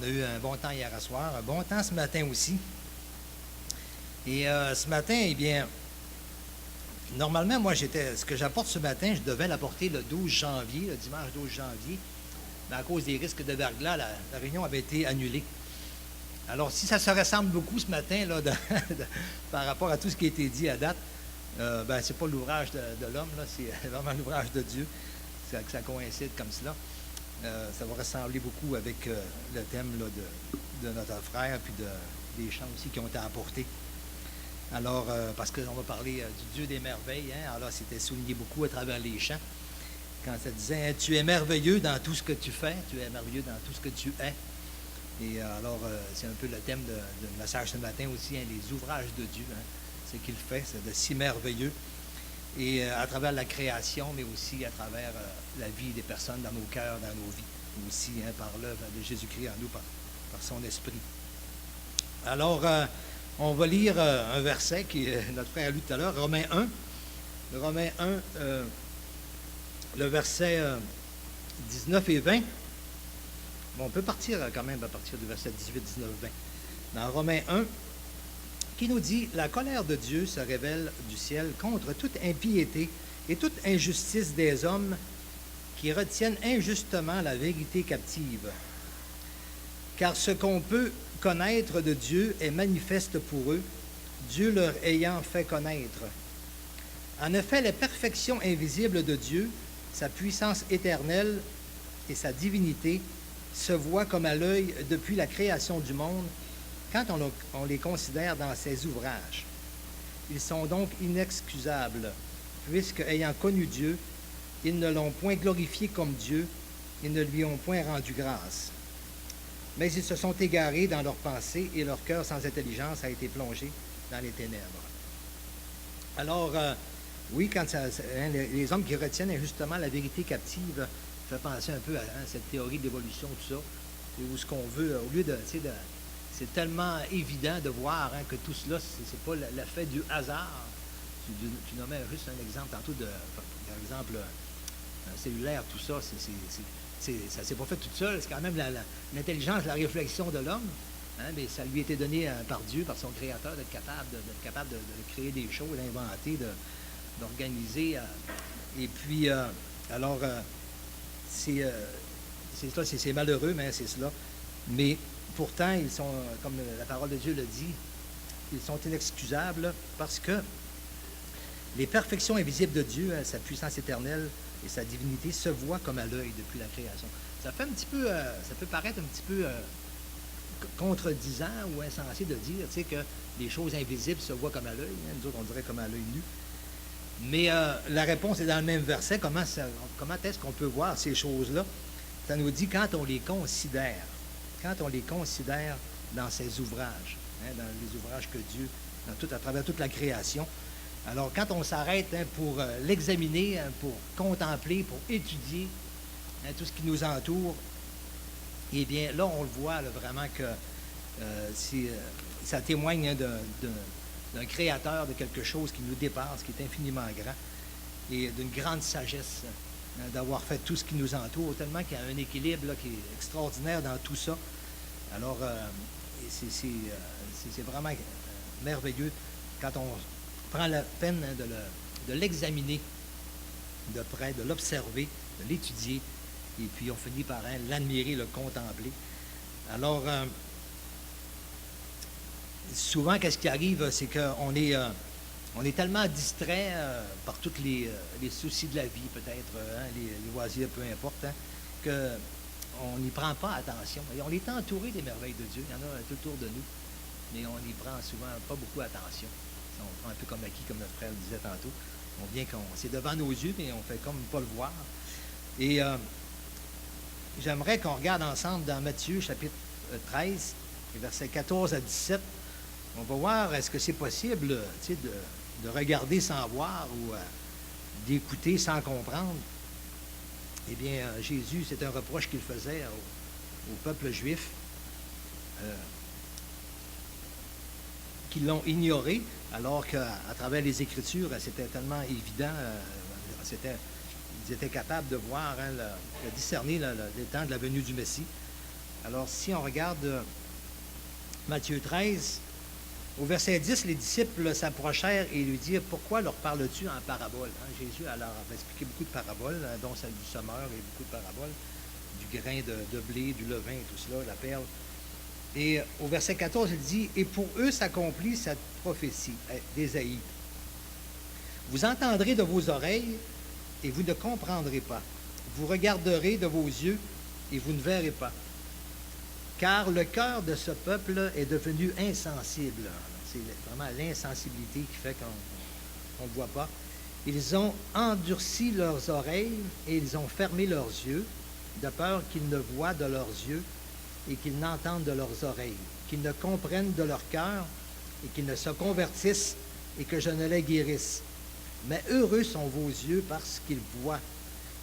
On a eu un bon temps hier à soir, un bon temps ce matin aussi. Et ce matin, eh bien, normalement, moi, ce que j'apporte ce matin, je devais l'apporter le 12 janvier, le dimanche 12 janvier. Mais à cause des risques de verglas, la réunion avait été annulée. Alors, si ça se ressemble beaucoup ce matin, là, par rapport à tout ce qui a été dit à date, ben, c'est pas l'ouvrage de l'homme, là, c'est vraiment l'ouvrage de Dieu. Que ça coïncide comme cela. Ça va ressembler beaucoup avec le thème là, de notre frère, puis des chants aussi qui ont été apportés. Alors, parce qu'on va parler du Dieu des merveilles, hein? Alors, c'était souligné beaucoup à travers les chants. Quand ça disait, hein, tu es merveilleux dans tout ce que tu fais, tu es merveilleux dans tout ce que tu es. Et alors, c'est un peu le thème de message ce matin aussi, hein, les ouvrages de Dieu, hein, ce qu'il fait, c'est de si merveilleux. Et à travers la création, mais aussi à travers la vie des personnes dans nos cœurs, dans nos vies, aussi, hein, par l'œuvre de Jésus-Christ en nous, par son esprit. Alors, on va lire un verset qui notre frère a lu tout à l'heure, Romains 1. Romains 1, le verset 19 et 20. Bon, on peut partir quand même à partir du verset 18, 19, 20. Dans Romains 1, qui nous dit « La colère de Dieu se révèle du ciel contre toute impiété et toute injustice des hommes qui retiennent injustement la vérité captive. Car ce qu'on peut connaître de Dieu est manifeste pour eux, Dieu leur ayant fait connaître. En effet, les perfections invisibles de Dieu, sa puissance éternelle et sa divinité se voient comme à l'œil depuis la création du monde, quand on les considère dans ses ouvrages. Ils sont donc inexcusables, puisque, ayant connu Dieu, ils ne l'ont point glorifié comme Dieu, ils ne lui ont point rendu grâce. Mais ils se sont égarés dans leurs pensées, et leur cœur sans intelligence a été plongé dans les ténèbres. Alors, oui, quand les hommes qui retiennent injustement la vérité captive, ça fait penser un peu à cette théorie de l'évolution, tout ça, où ce qu'on veut, au lieu de c'est tellement évident de voir hein, que tout cela, c'est pas l'effet du hasard. Tu nommais juste un exemple tantôt par exemple, un cellulaire, tout ça, ça ne s'est pas fait tout seul. C'est quand même l'intelligence, la réflexion de l'homme. Hein, mais ça lui a été donné par Dieu, par son Créateur, d'être capable de créer des choses, d'inventer, d'organiser. Et puis, alors, c'est malheureux, mais c'est cela. Mais pourtant, ils sont, comme la parole de Dieu le dit, ils sont inexcusables parce que les perfections invisibles de Dieu, hein, sa puissance éternelle et sa divinité se voient comme à l'œil depuis la création. Ça fait un petit peu, ça peut paraître un petit peu contredisant ou insensé de dire, tu sais, que les choses invisibles se voient comme à l'œil. Hein, nous autres, on dirait comme à l'œil nu. Mais la réponse est dans le même verset. Comment est-ce qu'on peut voir ces choses-là? Ça nous dit quand on les considère. Quand on les considère dans ses ouvrages, hein, dans les ouvrages que Dieu, à travers toute la création. Alors, quand on s'arrête hein, pour l'examiner, hein, pour contempler, pour étudier hein, tout ce qui nous entoure, eh bien, là, on le voit là, vraiment que ça témoigne hein, d'un créateur, de quelque chose qui nous dépasse, qui est infiniment grand, et d'une grande sagesse hein, d'avoir fait tout ce qui nous entoure, tellement qu'il y a un équilibre là, qui est extraordinaire dans tout ça. Alors, c'est vraiment merveilleux quand on prend la peine hein, de l'examiner de près, de l'observer, de l'étudier, et puis on finit par hein, l'admirer, le contempler. Alors, souvent, qu'est-ce qui arrive, c'est qu'on est tellement distrait par tous les soucis de la vie, peut-être, hein, les loisirs, peu importe, hein, qu'on n'y prend pas attention. Et on est entouré des merveilles de Dieu, il y en a tout autour de nous, mais on n'y prend souvent pas beaucoup attention. On prend un peu comme acquis, comme notre frère le disait tantôt. C'est devant nos yeux, mais on fait comme pas le voir. Et j'aimerais qu'on regarde ensemble dans Matthieu, chapitre 13, versets 14 à 17. On va voir, est-ce que c'est possible de regarder sans voir ou d'écouter sans comprendre? Eh bien, Jésus, c'est un reproche qu'il faisait au peuple juif, qui l'ont ignoré, alors qu'à travers les Écritures, c'était tellement évident, ils étaient capables de voir, hein, de discerner le temps de la venue du Messie. Alors, si on regarde Matthieu 13, au verset 10, les disciples s'approchèrent et lui dirent, « Pourquoi leur parles-tu en parabole? » Jésus alors avait expliqué beaucoup de paraboles, dont celle du semeur et beaucoup de paraboles, du grain de blé, du levain et tout cela, la perle. Et au verset 14, il dit, « Et pour eux s'accomplit cette prophétie d'Ésaïe. Vous entendrez de vos oreilles et vous ne comprendrez pas. Vous regarderez de vos yeux et vous ne verrez pas. Car le cœur de ce peuple est devenu insensible. » C'est vraiment l'insensibilité qui fait qu'on ne voit pas. « Ils ont endurci leurs oreilles et ils ont fermé leurs yeux, de peur qu'ils ne voient de leurs yeux et qu'ils n'entendent de leurs oreilles, qu'ils ne comprennent de leur cœur et qu'ils ne se convertissent et que je ne les guérisse. Mais heureux sont vos yeux parce qu'ils voient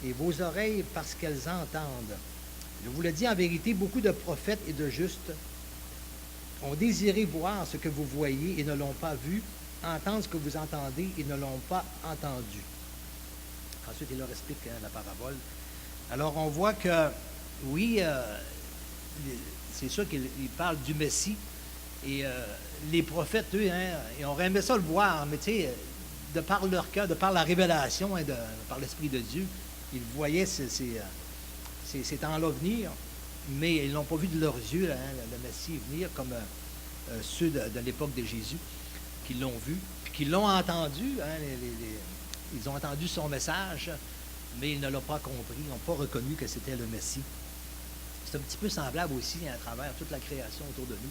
et vos oreilles parce qu'elles entendent. Je vous le dis en vérité, beaucoup de prophètes et de justes ont désiré voir ce que vous voyez et ne l'ont pas vu, entendre ce que vous entendez et ne l'ont pas entendu. » Ensuite, il leur explique la parabole. Alors, on voit que, oui, c'est sûr qu'il parle du Messie. Et les prophètes, eux, ils ont aimé ça le voir, mais tu sais, de par leur cœur, de par la révélation, par l'Esprit de Dieu, ils voyaient ces temps-là venir, mais ils n'ont pas vu de leurs yeux le Messie venir comme ceux de l'époque de Jésus, qui l'ont vu, puis qui l'ont entendu. Ils ont entendu son message, mais ils ne l'ont pas compris, ils n'ont pas reconnu que c'était le Messie. C'est un petit peu semblable aussi à travers toute la création autour de nous.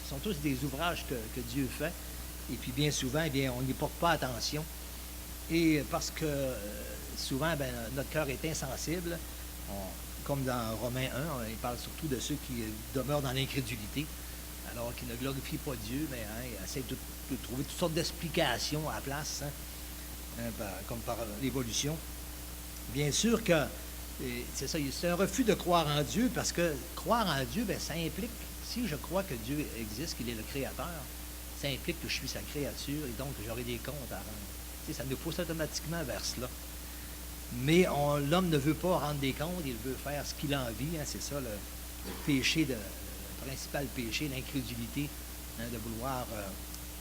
Ce sont tous des ouvrages que Dieu fait, et puis bien souvent, eh bien, on n'y porte pas attention. Et parce que souvent, notre cœur est insensible. Comme dans Romains 1, il parle surtout de ceux qui demeurent dans l'incrédulité, alors qu'ils ne glorifient pas Dieu, mais ils essaient de trouver toutes sortes d'explications à la place, comme par l'évolution. Bien sûr que c'est ça, c'est un refus de croire en Dieu, parce que croire en Dieu, ça implique, si je crois que Dieu existe, qu'il est le Créateur, ça implique que je suis sa créature et donc j'aurai des comptes à rendre. Ça nous pousse automatiquement vers cela. Mais l'homme ne veut pas rendre des comptes, il veut faire ce qu'il a envie. C'est ça le péché, le principal péché, l'incrédulité, de vouloir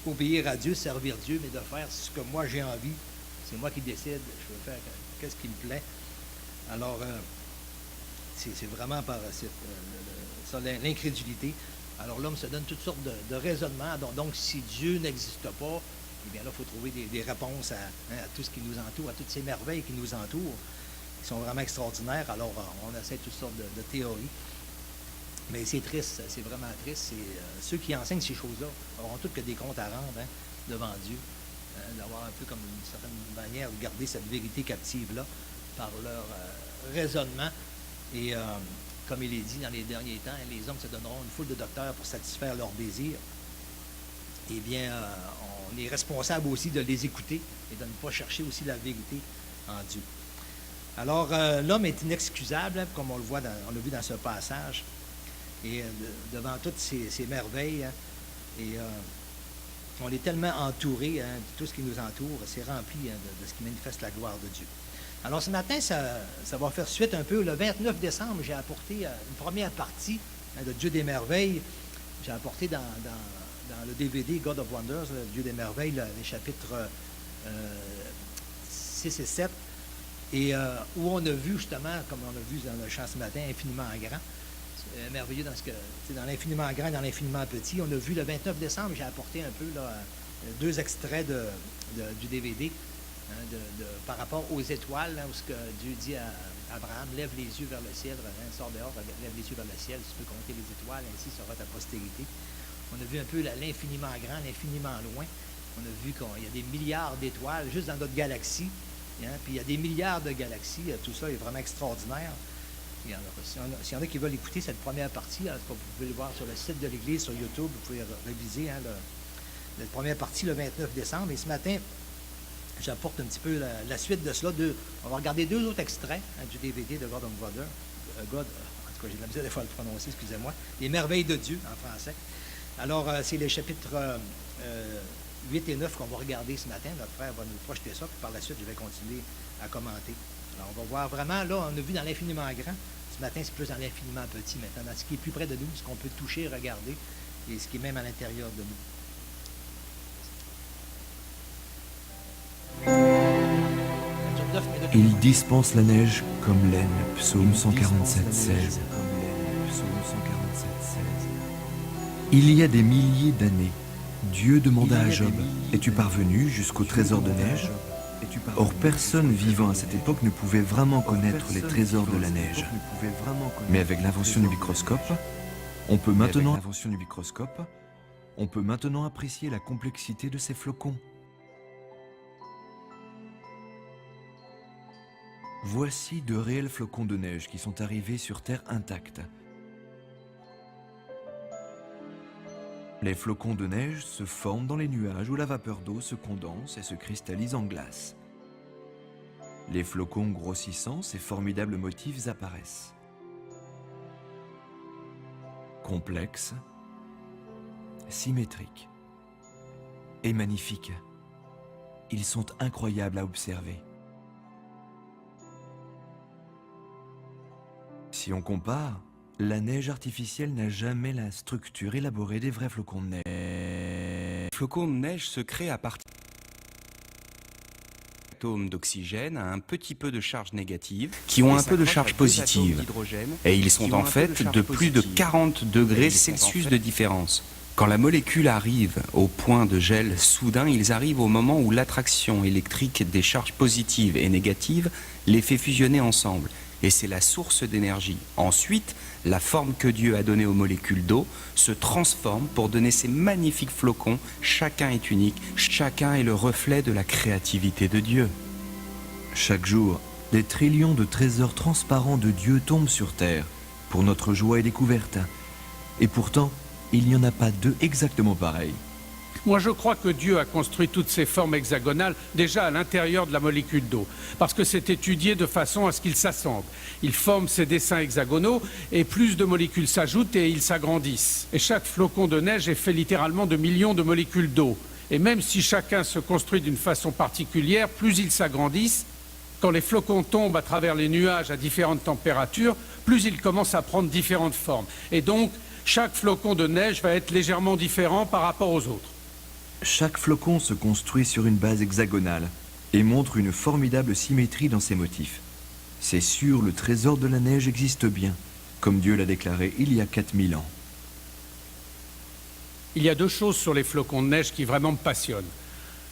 obéir à Dieu, servir Dieu, mais de faire ce que moi j'ai envie. C'est moi qui décide, je veux faire qu'est-ce qui me plaît. Alors, c'est vraiment par ça, l'incrédulité. Alors l'homme se donne toutes sortes de raisonnements. Donc, si Dieu n'existe pas, eh bien là, il faut trouver des réponses à tout ce qui nous entoure, à toutes ces merveilles qui nous entourent, qui sont vraiment extraordinaires. Alors, on essaie toutes sortes de théories. Mais c'est triste, c'est vraiment triste. Ceux qui enseignent ces choses-là auront toutes que des comptes à rendre devant Dieu, d'avoir un peu comme d'une certaine manière garder cette vérité captive-là par leur raisonnement. Et comme il est dit dans les derniers temps, les hommes se donneront une foule de docteurs pour satisfaire leurs désirs. Eh bien, on est responsable aussi de les écouter et de ne pas chercher aussi la vérité en Dieu. Alors, l'homme est inexcusable, comme on le voit, on l'a vu dans ce passage, et devant toutes ces merveilles, et on est tellement entouré, de tout ce qui nous entoure, c'est rempli de ce qui manifeste la gloire de Dieu. Alors, ce matin, ça va faire suite un peu. Le 29 décembre, j'ai apporté une première partie de Dieu des merveilles. J'ai apporté dans le DVD God of Wonders, Dieu des merveilles, les chapitres 6 et 7, et où on a vu justement, comme on a vu dans le chant ce matin, infiniment grand. C'est merveilleux dans l'infiniment grand et dans l'infiniment petit. On a vu le 29 décembre, j'ai apporté un peu deux extraits du DVD par rapport aux étoiles, où ce que Dieu dit à Abraham, lève les yeux vers le ciel, sors dehors, lève les yeux vers le ciel, tu peux compter les étoiles, ainsi sera ta postérité. On a vu un peu l'infiniment grand, l'infiniment loin. On a vu qu'il y a des milliards d'étoiles juste dans notre galaxie. Puis il y a des milliards de galaxies. Tout ça est vraiment extraordinaire. S'il y en a qui veulent écouter cette première partie, vous pouvez le voir sur le site de l'Église, sur YouTube. Vous pouvez réviser la première partie le 29 décembre. Et ce matin, j'apporte un petit peu la suite de cela. On va regarder deux autres extraits du DVD de God of Wonders. En tout cas, j'ai de la misère des fois à le prononcer, excusez-moi. Les merveilles de Dieu en français. Alors, c'est les chapitres 8 et 9 qu'on va regarder ce matin. Notre frère va nous projeter ça, puis par la suite, je vais continuer à commenter. Alors, on va voir vraiment, là, on a vu dans l'infiniment grand Ce matin, c'est plus dans l'infiniment petit maintenant, dans ce qui est plus près de nous, ce qu'on peut toucher, regarder, et ce qui est même à l'intérieur de nous. Il dispense la neige comme laine, psaume 147,16. Il y a des milliers d'années, Dieu demanda à Job, « Es-tu parvenu jusqu'au trésor de neige ?» Or, personne vivant à cette époque ne pouvait vraiment connaître les trésors de la neige. Mais avec l'invention du microscope, on peut maintenant apprécier la complexité de ces flocons. Voici de réels flocons de neige qui sont arrivés sur Terre intacts. Les flocons de neige se forment dans les nuages où la vapeur d'eau se condense et se cristallise en glace. Les flocons grossissant, ces formidables motifs apparaissent. Complexes, symétriques et magnifiques. Ils sont incroyables à observer. Si on compare, la neige artificielle n'a jamais la structure élaborée des vrais flocons de neige. Les flocons de neige se créent à partir d'atomes d'oxygène à un petit peu de charge négative qui ont un peu de charge positive. Et ils sont en fait de plus de 40 degrés Celsius de différence. Quand la molécule arrive au point de gel soudain, ils arrivent au moment où l'attraction électrique des charges positives et négatives les fait fusionner ensemble. Et c'est la source d'énergie. Ensuite, la forme que Dieu a donnée aux molécules d'eau se transforme pour donner ces magnifiques flocons. Chacun est unique, chacun est le reflet de la créativité de Dieu. Chaque jour, des trillions de trésors transparents de Dieu tombent sur terre, pour notre joie et découverte. Et pourtant, il n'y en a pas deux exactement pareils. Moi, je crois que Dieu a construit toutes ces formes hexagonales déjà à l'intérieur de la molécule d'eau, parce que c'est étudié de façon à ce qu'ils s'assemblent. Ils forment ces dessins hexagonaux, et plus de molécules s'ajoutent et ils s'agrandissent. Et chaque flocon de neige est fait littéralement de millions de molécules d'eau. Et même si chacun se construit d'une façon particulière, plus ils s'agrandissent, quand les flocons tombent à travers les nuages à différentes températures, plus ils commencent à prendre différentes formes. Et donc, chaque flocon de neige va être légèrement différent par rapport aux autres. Chaque flocon se construit sur une base hexagonale et montre une formidable symétrie dans ses motifs. C'est sûr, le trésor de la neige existe bien, comme Dieu l'a déclaré il y a 4000 ans. Il y a deux choses sur les flocons de neige qui vraiment me passionnent.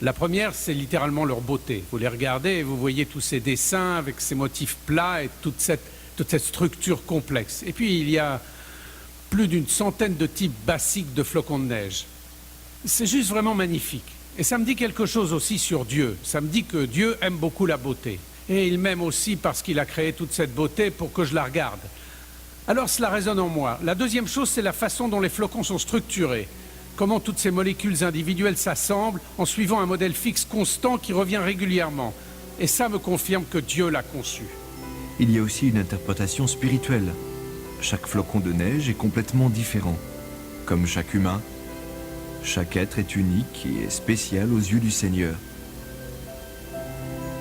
La première, c'est littéralement leur beauté. Vous les regardez et vous voyez tous ces dessins avec ces motifs plats et toute cette structure complexe. Et puis, il y a plus d'une centaine de types basiques de flocons de neige. C'est juste vraiment magnifique. Et ça me dit quelque chose aussi sur Dieu. Ça me dit que Dieu aime beaucoup la beauté. Et il m'aime aussi parce qu'il a créé toute cette beauté pour que je la regarde. Alors cela résonne en moi. La deuxième chose, c'est la façon dont les flocons sont structurés. Comment toutes ces molécules individuelles s'assemblent en suivant un modèle fixe constant qui revient régulièrement. Et ça me confirme que Dieu l'a conçu. Il y a aussi une interprétation spirituelle. Chaque flocon de neige est complètement différent. Comme chaque humain, chaque être est unique et spécial aux yeux du Seigneur.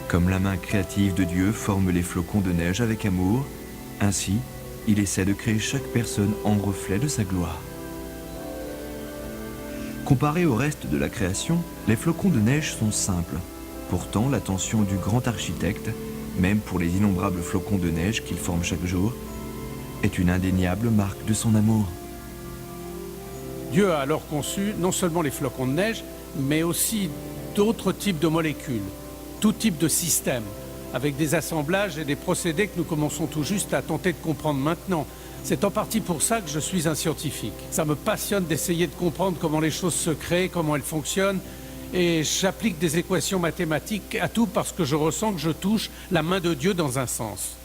Comme la main créative de Dieu forme les flocons de neige avec amour, ainsi, il essaie de créer chaque personne en reflet de sa gloire. Comparés au reste de la création, les flocons de neige sont simples. Pourtant, l'attention du grand architecte, même pour les innombrables flocons de neige qu'il forme chaque jour, est une indéniable marque de son amour. Dieu a alors conçu non seulement les flocons de neige, mais aussi d'autres types de molécules, tout type de systèmes, avec des assemblages et des procédés que nous commençons tout juste à tenter de comprendre maintenant. C'est en partie pour ça que je suis un scientifique. Ça me passionne d'essayer de comprendre comment les choses se créent, comment elles fonctionnent, et j'applique des équations mathématiques à tout parce que je ressens que je touche la main de Dieu dans un sens.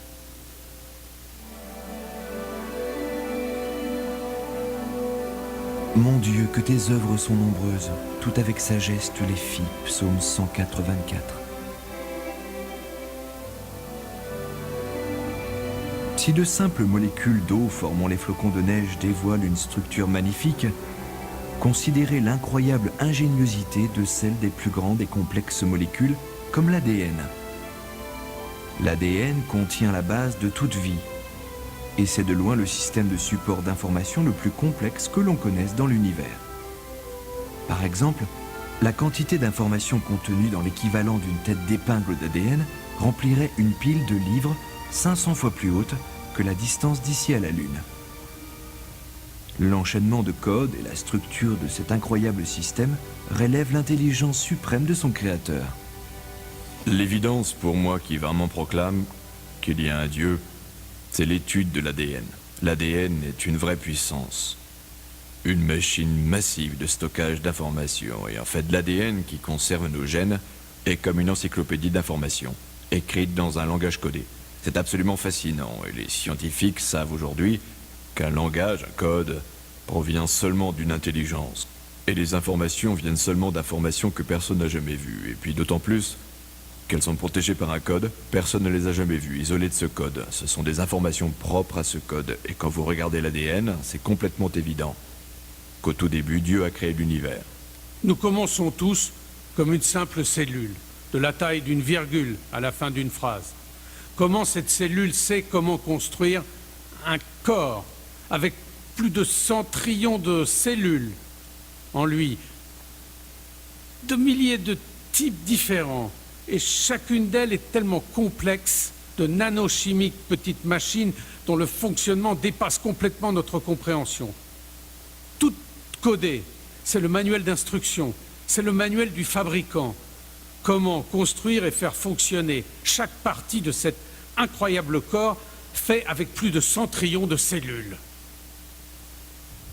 Mon Dieu, que tes œuvres sont nombreuses, tout avec sagesse tu les fis, psaume 104, 24. Si de simples molécules d'eau formant les flocons de neige dévoilent une structure magnifique, considérez l'incroyable ingéniosité de celle des plus grandes et complexes molécules, comme l'ADN. L'ADN contient la base de toute vie. et c'est de loin le système de support d'information le plus complexe que l'on connaisse dans l'univers. Par exemple, la quantité d'informations contenues dans l'équivalent d'une tête d'épingle d'ADN remplirait une pile de livres 500 fois plus haute que la distance d'ici à la Lune. L'enchaînement de codes et la structure de cet incroyable système relèvent l'intelligence suprême de son créateur. L'évidence pour moi qui vraiment proclame qu'il y a un Dieu, c'est l'étude de l'ADN. L'ADN est une vraie puissance. Une machine massive de stockage d'informations. Et en fait, l'ADN qui conserve nos gènes est comme une encyclopédie d'informations, écrite dans un langage codé. C'est absolument fascinant. Et les scientifiques savent aujourd'hui qu'un langage, un code, provient seulement d'une intelligence. Et les informations viennent seulement d'informations que personne n'a jamais vues. Et puis d'autant plus qu'elles sont protégées par un code, personne ne les a jamais vues, isolées de ce code. Ce sont des informations propres à ce code. Et quand vous regardez l'ADN, c'est complètement évident qu'au tout début, Dieu a créé l'univers. Nous commençons tous comme une simple cellule, de la taille d'une virgule à la fin d'une phrase. Comment cette cellule sait comment construire un corps avec plus de 100 trillions de cellules en lui, de milliers de types différents, et chacune d'elles est tellement complexe, de nanochimiques petites machines dont le fonctionnement dépasse complètement notre compréhension. Tout codé, c'est le manuel d'instruction, c'est le manuel du fabricant. Comment construire et faire fonctionner chaque partie de cet incroyable corps fait avec plus de 100 trillions de cellules.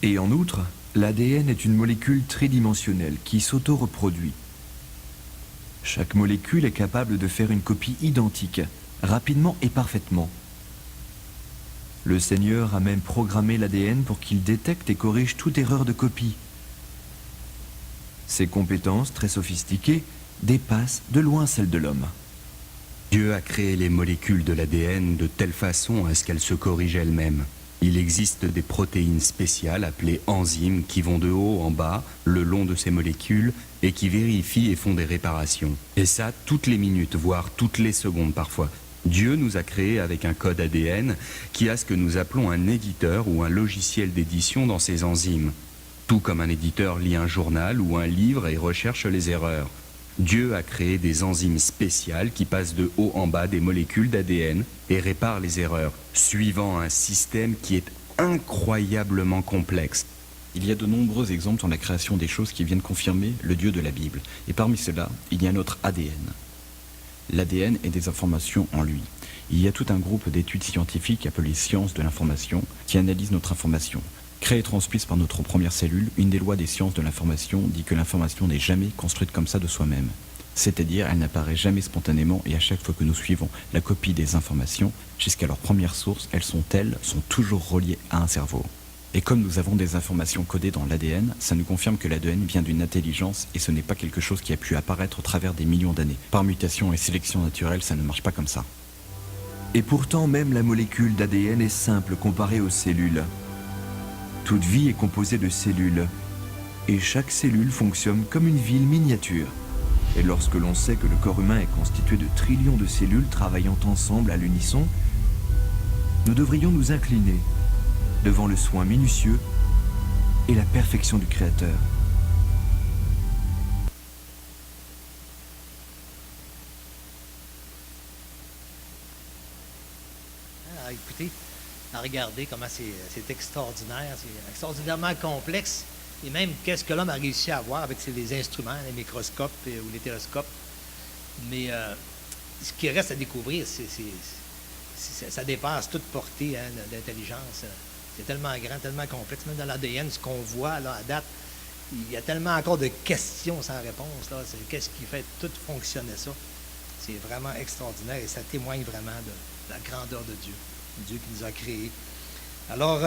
Et en outre, l'ADN est une molécule tridimensionnelle qui s'auto-reproduit. Chaque molécule est capable de faire une copie identique, rapidement et parfaitement. Le Seigneur a même programmé l'ADN pour qu'il détecte et corrige toute erreur de copie. Ses compétences, très sophistiquées, dépassent de loin celles de l'homme. Dieu a créé les molécules de l'ADN de telle façon à ce qu'elles se corrigent elles-mêmes. Il existe des protéines spéciales appelées enzymes qui vont de haut en bas, le long de ces molécules, et qui vérifient et font des réparations. Et ça, toutes les minutes, voire toutes les secondes parfois. Dieu nous a créés avec un code ADN qui a ce que nous appelons un éditeur ou un logiciel d'édition dans ces enzymes. Tout comme un éditeur lit un journal ou un livre et recherche les erreurs. Dieu a créé des enzymes spéciales qui passent de haut en bas des molécules d'ADN et réparent les erreurs, suivant un système qui est incroyablement complexe. Il y a de nombreux exemples dans la création des choses qui viennent confirmer le Dieu de la Bible. Et parmi ceux-là, il y a notre ADN. L'ADN est des informations en lui. Il y a tout un groupe d'études scientifiques appelées sciences de l'information qui analysent notre information. Créée et transmise par notre première cellule, une des lois des sciences de l'information dit que l'information n'est jamais construite comme ça de soi-même. C'est-à-dire, elle n'apparaît jamais spontanément et à chaque fois que nous suivons la copie des informations, jusqu'à leur première source, elles sont toujours reliées à un cerveau. Et comme nous avons des informations codées dans l'ADN, ça nous confirme que l'ADN vient d'une intelligence et ce n'est pas quelque chose qui a pu apparaître au travers des millions d'années. Par mutation et sélection naturelle, ça ne marche pas comme ça. Et pourtant, même la molécule d'ADN est simple comparée aux cellules. Toute vie est composée de cellules, et chaque cellule fonctionne comme une ville miniature. Et lorsque l'on sait que le corps humain est constitué de trillions de cellules travaillant ensemble à l'unisson, nous devrions nous incliner devant le soin minutieux et la perfection du Créateur. À écouter, à regarder comment c'est extraordinaire, c'est extraordinairement complexe. Et même qu'est-ce que l'homme a réussi à voir avec les instruments, les microscopes ou les télescopes. Mais ce qui reste à découvrir, ça dépasse toute portée d'intelligence. C'est tellement grand, tellement complexe. Même dans l'ADN, ce qu'on voit là, à date, il y a tellement encore de questions sans réponse. Qu'est-ce qui fait tout fonctionner ça? C'est vraiment extraordinaire et ça témoigne vraiment de la grandeur de Dieu. Dieu qui nous a créés. Alors,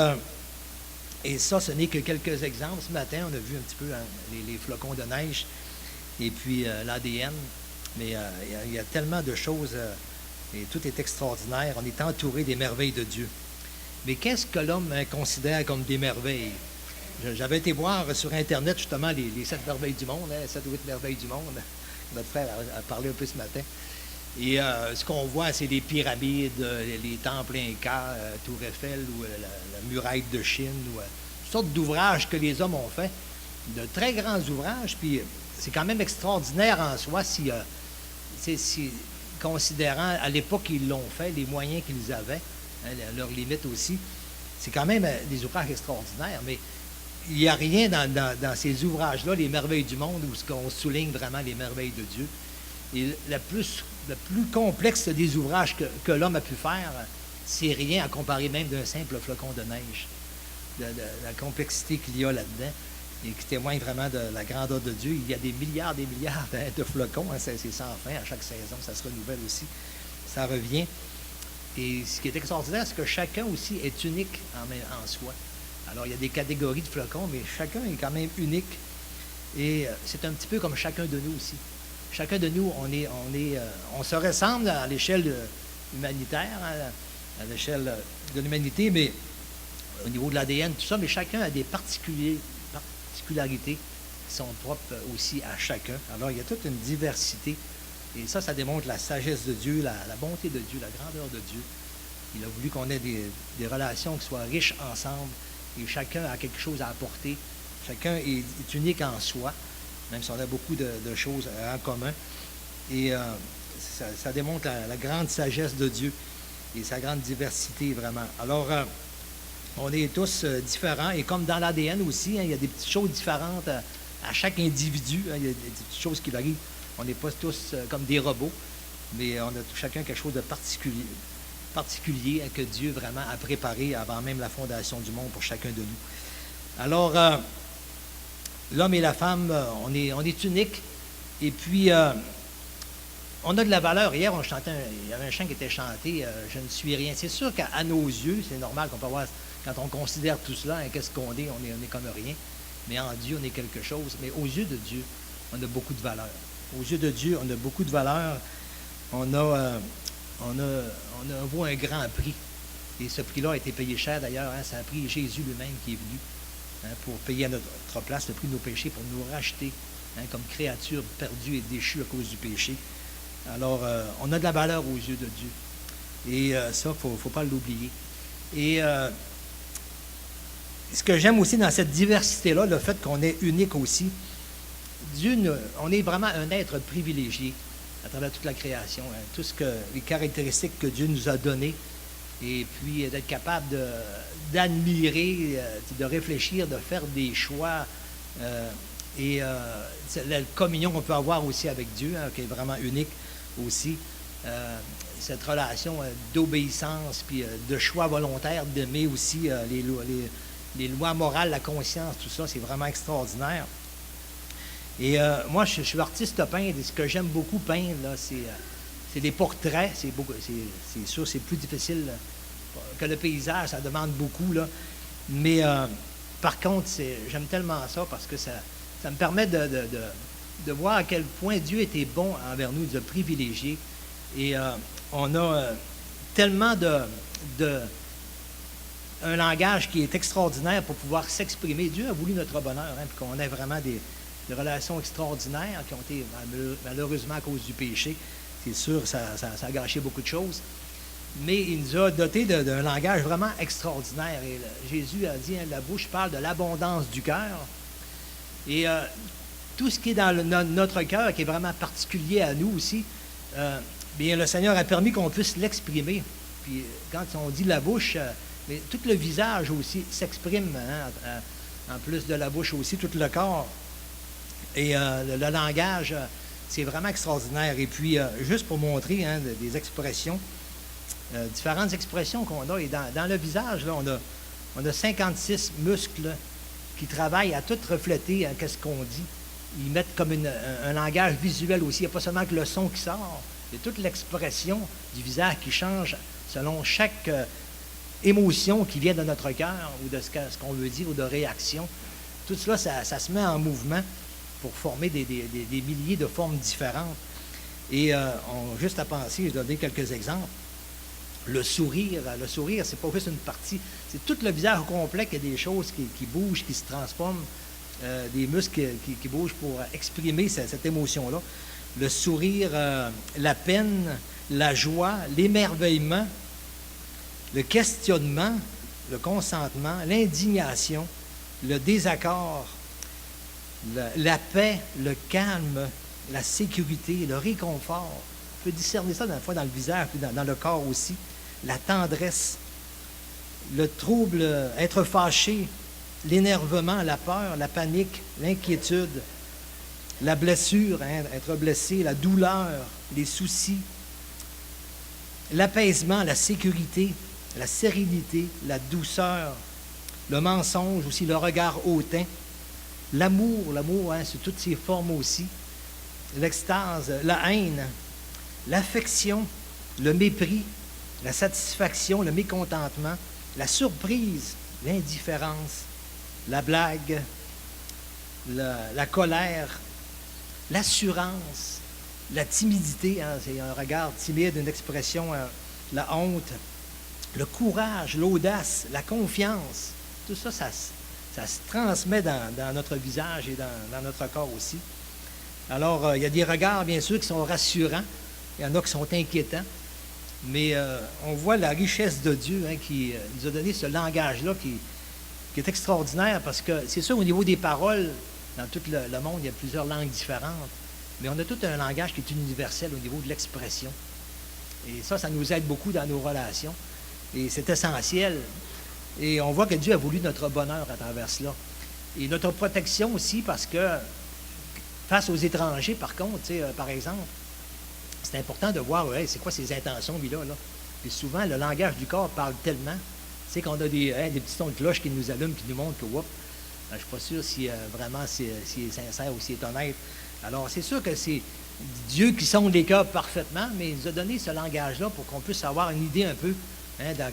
et ça, ce n'est que quelques exemples. Ce matin, on a vu un petit peu les flocons de neige et puis l'ADN. Mais il y a tellement de choses et tout est extraordinaire. On est entouré des merveilles de Dieu. Mais qu'est-ce que l'homme considère comme des merveilles? J'avais été voir sur Internet justement les 7 merveilles du monde, 7 ou 8 merveilles du monde. Notre frère a parlé un peu ce matin. Et ce qu'on voit, c'est des pyramides, les temples incas, Tour Eiffel ou la muraille de Chine, ou toutes sortes d'ouvrages que les hommes ont fait, de très grands ouvrages. Puis c'est quand même extraordinaire en soi si considérant à l'époque qu'ils l'ont fait, les moyens qu'ils avaient, hein, leurs limites aussi. C'est quand même des ouvrages extraordinaires, mais il n'y a rien dans ces ouvrages-là, les merveilles du monde, où on souligne vraiment les merveilles de Dieu. Et le plus complexe des ouvrages que l'homme a pu faire, c'est rien à comparer même d'un simple flocon de neige. La complexité qu'il y a là-dedans, et qui témoigne vraiment de la grandeur de Dieu. Il y a des milliards de flocons, hein, c'est sans fin, à chaque saison, ça se renouvelle aussi, ça revient. Et ce qui est extraordinaire, c'est que chacun aussi est unique en soi. Alors, il y a des catégories de flocons, mais chacun est quand même unique. Et c'est un petit peu comme chacun de nous aussi. Chacun de nous, on se ressemble à l'échelle humanitaire, hein, à l'échelle de l'humanité, mais au niveau de l'ADN, tout ça, mais chacun a des particularités qui sont propres aussi à chacun. Alors, il y a toute une diversité. Et ça démontre la sagesse de Dieu, la bonté de Dieu, la grandeur de Dieu. Il a voulu qu'on ait des relations qui soient riches ensemble, et chacun a quelque chose à apporter. Chacun est unique en soi, même si on a beaucoup de choses en commun. Et ça démontre la grande sagesse de Dieu et sa grande diversité, vraiment. Alors, on est tous différents, et comme dans l'ADN aussi, hein, il y a des petites choses différentes à chaque individu. Hein, il y a des petites choses qui varient. On n'est pas tous comme des robots, mais on a chacun quelque chose de particulier que Dieu vraiment a préparé avant même la fondation du monde pour chacun de nous. Alors, l'homme et la femme, on est uniques, et puis on a de la valeur. Hier, il y avait un chant qui était chanté, « Je ne suis rien ». C'est sûr qu'à nos yeux, c'est normal qu'on peut avoir, quand on considère tout cela, hein, qu'est-ce qu'on est? On est comme rien. Mais en Dieu, on est quelque chose. Mais aux yeux de Dieu, on a beaucoup de valeur. Aux yeux de Dieu, on a beaucoup de valeur. On vaut un grand prix. Et ce prix-là a été payé cher d'ailleurs. Hein, ça a pris Jésus lui-même qui est venu, hein, pour payer à notre place le prix de nos péchés, pour nous racheter, hein, comme créatures perdues et déchues à cause du péché. Alors, on a de la valeur aux yeux de Dieu. Et ça, il ne faut pas l'oublier. Et ce que j'aime aussi dans cette diversité-là, le fait qu'on est unique aussi, on est vraiment un être privilégié à travers toute la création, hein, les caractéristiques que Dieu nous a données, et puis d'être capable d'admirer, de réfléchir, de faire des choix, et la communion qu'on peut avoir aussi avec Dieu, hein, qui est vraiment unique aussi, cette relation d'obéissance, puis de choix volontaire, d'aimer aussi les lois morales, la conscience, tout ça, c'est vraiment extraordinaire. Et moi, je suis artiste peintre, et ce que j'aime beaucoup peindre, là, c'est des portraits. C'est sûr, c'est plus difficile que le paysage, ça demande beaucoup, là. Mais par contre, j'aime tellement ça parce que ça me permet de voir à quel point Dieu était bon envers nous, de privilégier. Et on a tellement un langage qui est extraordinaire pour pouvoir s'exprimer. Dieu a voulu notre bonheur, hein, puis qu'on ait vraiment des relations extraordinaires qui ont été, malheureusement, à cause du péché. C'est sûr, ça a gâché beaucoup de choses. Mais il nous a dotés d'un langage vraiment extraordinaire. Et Jésus a dit, hein, la bouche parle de l'abondance du cœur. Et tout ce qui est dans notre cœur, qui est vraiment particulier à nous aussi, bien, le Seigneur a permis qu'on puisse l'exprimer. Puis quand on dit la bouche, mais tout le visage aussi s'exprime, hein, en plus de la bouche aussi, tout le corps. Et le langage, c'est vraiment extraordinaire. Et puis, juste pour montrer, hein, des expressions, différentes expressions qu'on a. Et dans le visage, là, on a 56 muscles qui travaillent à tout refléter, hein, qu'est-ce qu'on dit. Ils mettent comme un langage visuel aussi. Il n'y a pas seulement que le son qui sort, il y a toute l'expression du visage qui change selon chaque émotion qui vient de notre cœur, ou de ce qu'on veut dire, ou de réaction. Tout cela, ça se met en mouvement pour former des milliers de formes différentes. Et juste à penser, je vais donner quelques exemples. Le sourire, c'est pas juste une partie, c'est tout le visage au complet qu'il y a des choses qui bougent, qui se transforment, des muscles qui bougent pour exprimer cette émotion-là. le sourire, la peine, la joie, l'émerveillement, le questionnement, le consentement, l'indignation, le désaccord, la paix, le calme, la sécurité, le réconfort. On peut discerner ça fois dans le visage, puis dans le corps aussi. La tendresse, le trouble, être fâché, l'énervement, la peur, la panique, l'inquiétude, la blessure, être blessé, la douleur, les soucis, l'apaisement, la sécurité, la sérénité, la douceur, le mensonge aussi, le regard hautain, l'amour, sous toutes ses formes aussi, l'extase, la haine, l'affection, le mépris, la satisfaction, le mécontentement, la surprise, l'indifférence, la blague, la colère, l'assurance, la timidité, c'est un regard timide, une expression, la honte, le courage, l'audace, la confiance. Tout ça, ça se transmet dans notre visage et dans notre corps aussi. Alors, il y a des regards, bien sûr, qui sont rassurants. Il y en a qui sont inquiétants. Mais on voit la richesse de Dieu qui nous a donné ce langage-là qui est extraordinaire parce que c'est sûr, au niveau des paroles, dans tout le monde, il y a plusieurs langues différentes. Mais on a tout un langage qui est universel au niveau de l'expression. Et ça nous aide beaucoup dans nos relations. Et c'est essentiel. Et on voit que Dieu a voulu notre bonheur à travers cela. Et notre protection aussi, parce que face aux étrangers, par contre, par exemple, c'est important de voir, c'est quoi ses intentions, lui, là. Puis souvent, le langage du corps parle tellement, qu'on a des petits sons de cloche qui nous allument, qui nous montrent que, je ne suis pas sûr si vraiment s'il est sincère ou s'il est honnête. Alors, c'est sûr que c'est Dieu qui sonde les cœurs parfaitement, mais il nous a donné ce langage-là pour qu'on puisse avoir une idée un peu dans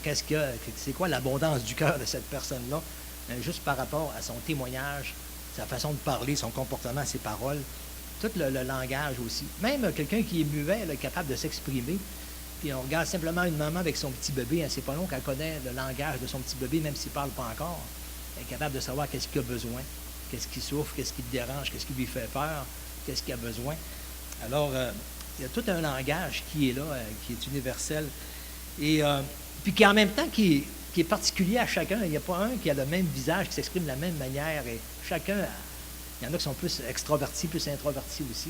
c'est quoi l'abondance du cœur de cette personne-là, juste par rapport à son témoignage, sa façon de parler, son comportement, ses paroles, tout le langage aussi. Même quelqu'un qui est muet, là, capable de s'exprimer, puis on regarde simplement une maman avec son petit bébé, c'est pas long qu'elle connaît le langage de son petit bébé, même s'il ne parle pas encore. Elle est capable de savoir qu'est-ce qu'il a besoin, qu'est-ce qui souffre, qu'est-ce qui le dérange, qu'est-ce qui lui fait peur, qu'est-ce qu'il a besoin. Alors, il y a tout un langage qui est là, qui est universel. Et puis qui en même temps qui est particulier à chacun. Il n'y a pas un qui a le même visage, qui s'exprime de la même manière. Et chacun, il y en a qui sont plus extrovertis, plus introvertis aussi.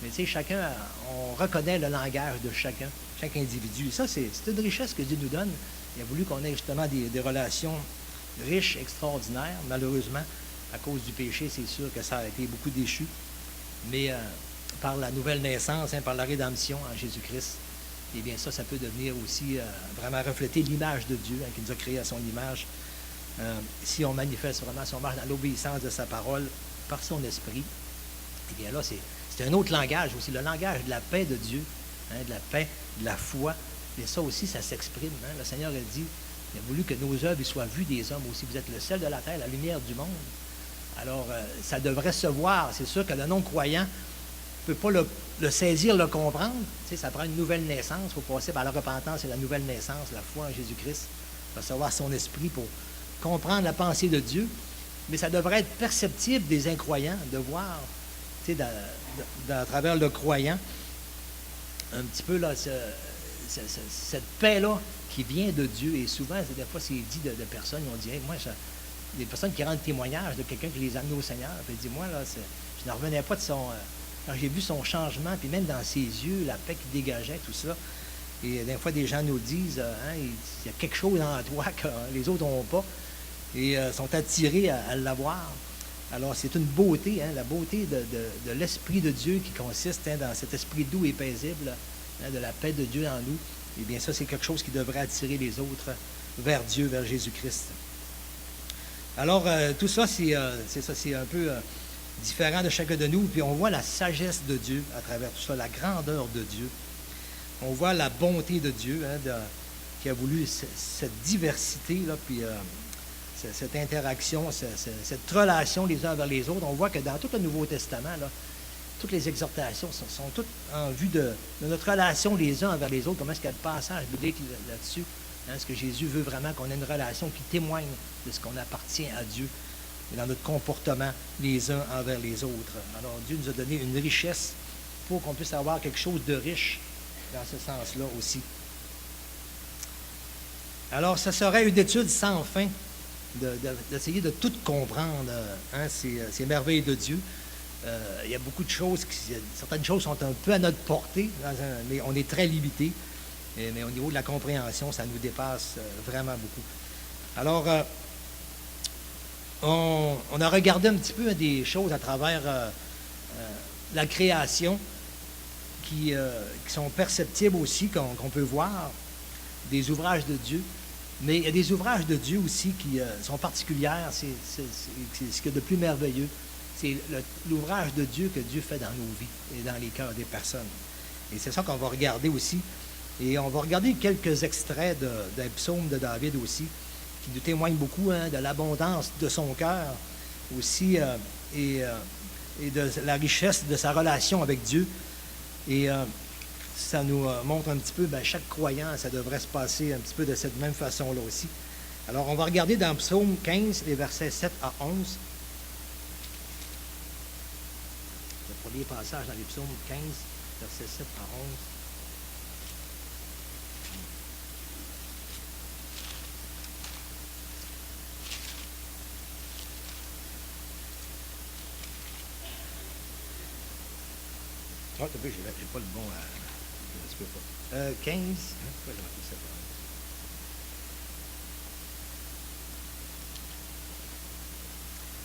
Mais tu sais, chacun, on reconnaît le langage de chacun, chaque individu. Et ça, c'est une richesse que Dieu nous donne. Il a voulu qu'on ait justement des relations riches, extraordinaires. Malheureusement, à cause du péché, c'est sûr que ça a été beaucoup déchu. Mais par la nouvelle naissance, par la rédemption en Jésus-Christ, eh bien ça peut devenir aussi vraiment refléter l'image de Dieu qui nous a créés à son image. Si on manifeste vraiment, si on marche dans l'obéissance de sa parole, par son esprit, eh bien là, c'est un autre langage aussi, le langage de la paix de Dieu, de la paix, de la foi. Et ça aussi, ça s'exprime. Le Seigneur a dit, il a voulu que nos œuvres soient vues des hommes aussi. Vous êtes le sel de la terre, la lumière du monde. Alors, ça devrait se voir. C'est sûr que le non-croyant ne peut pas le saisir, le comprendre. Tu sais, ça prend une nouvelle naissance. Il faut passer par la repentance et la nouvelle naissance, la foi en Jésus-Christ. Recevoir son esprit pour comprendre la pensée de Dieu. Mais ça devrait être perceptible des incroyants, de voir, tu sais, à travers le croyant, un petit peu là, cette paix-là qui vient de Dieu. Et souvent, des fois, c'est dit de personnes, ils ont dit, hey, moi, des personnes qui rendent témoignage de quelqu'un qui les a amenés au Seigneur. Puis il dit, moi, là, je ne revenais pas de son... quand j'ai vu son changement, puis même dans ses yeux, la paix qui dégageait, tout ça. Et des fois, des gens nous disent, il y a quelque chose en toi que les autres n'ont pas. Et sont attirés à l'avoir. Alors, c'est une beauté, la beauté de l'Esprit de Dieu qui consiste dans cet esprit doux et paisible, de la paix de Dieu en nous. Eh bien, ça, c'est quelque chose qui devrait attirer les autres vers Dieu, vers Jésus-Christ. Alors, tout ça, c'est un peu différent de chacun de nous. Puis on voit la sagesse de Dieu à travers tout ça, la grandeur de Dieu. On voit la bonté de Dieu qui a voulu cette diversité, là, puis cette interaction, cette relation les uns vers les autres. On voit que dans tout le Nouveau Testament, là, toutes les exhortations sont toutes en vue de notre relation les uns envers les autres. Comment est-ce qu'il y a de passage biblique là-dessus? Est-ce que Jésus veut vraiment qu'on ait une relation qui témoigne de ce qu'on appartient à Dieu et dans notre comportement les uns envers les autres? Alors, Dieu nous a donné une richesse faut qu'on puisse avoir quelque chose de riche dans ce sens-là aussi. Alors, ça serait une étude sans fin d'essayer de tout comprendre, ces merveilles de Dieu. Il y a beaucoup de choses, certaines choses sont un peu à notre portée, mais on est très limité. Mais au niveau de la compréhension, ça nous dépasse vraiment beaucoup. Alors, on a regardé un petit peu des choses à travers la création qui sont perceptibles aussi, qu'on peut voir, des ouvrages de Dieu. Mais il y a des ouvrages de Dieu aussi qui sont particulières. C'est ce qu'il y a de plus merveilleux. C'est l'ouvrage de Dieu que Dieu fait dans nos vies et dans les cœurs des personnes. Et c'est ça qu'on va regarder aussi. Et on va regarder quelques extraits d'un psaume de David aussi, qui nous témoignent beaucoup de l'abondance de son cœur aussi et de la richesse de sa relation avec Dieu. Et ça nous montre un petit peu, chaque croyant, ça devrait se passer un petit peu de cette même façon-là aussi. Alors, on va regarder dans Psaume 15, les versets 7 à 11. Le premier passage dans les Psaumes 15, versets 7 à 11. Ah, j'ai pas le bon. Je peux pas. 15. Pourquoi j'ai marqué ça?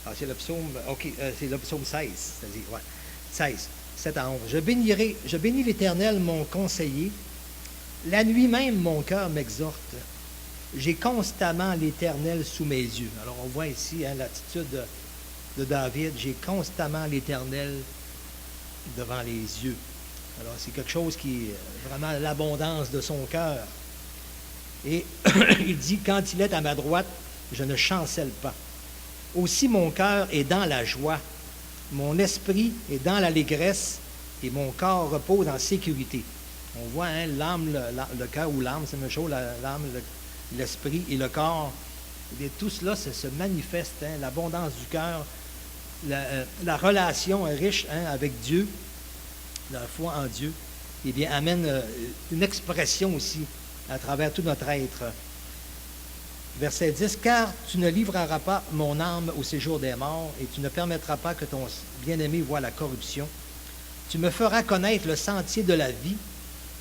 Ah, c'est le psaume. OK, c'est le psaume 16. C'est-à-dire, ouais. 16, 7 à 11. Je bénis l'Éternel, mon conseiller. La nuit même, mon cœur m'exhorte. J'ai constamment l'Éternel sous mes yeux. Alors, on voit ici l'attitude de David. J'ai constamment l'Éternel devant les yeux. Alors, c'est quelque chose qui est vraiment l'abondance de son cœur. Et il dit, quand il est à ma droite, je ne chancelle pas. Aussi, mon cœur est dans la joie, mon esprit est dans l'allégresse, et mon corps repose en sécurité. On voit l'âme, le cœur ou l'âme, c'est la même chose, l'âme, l'esprit et le corps. Et tout cela se manifeste, l'abondance du cœur, la relation riche avec Dieu, la foi en Dieu, eh bien, amène une expression aussi à travers tout notre être. Verset 10, « Car tu ne livreras pas mon âme au séjour des morts, et tu ne permettras pas que ton bien-aimé voie la corruption. Tu me feras connaître le sentier de la vie.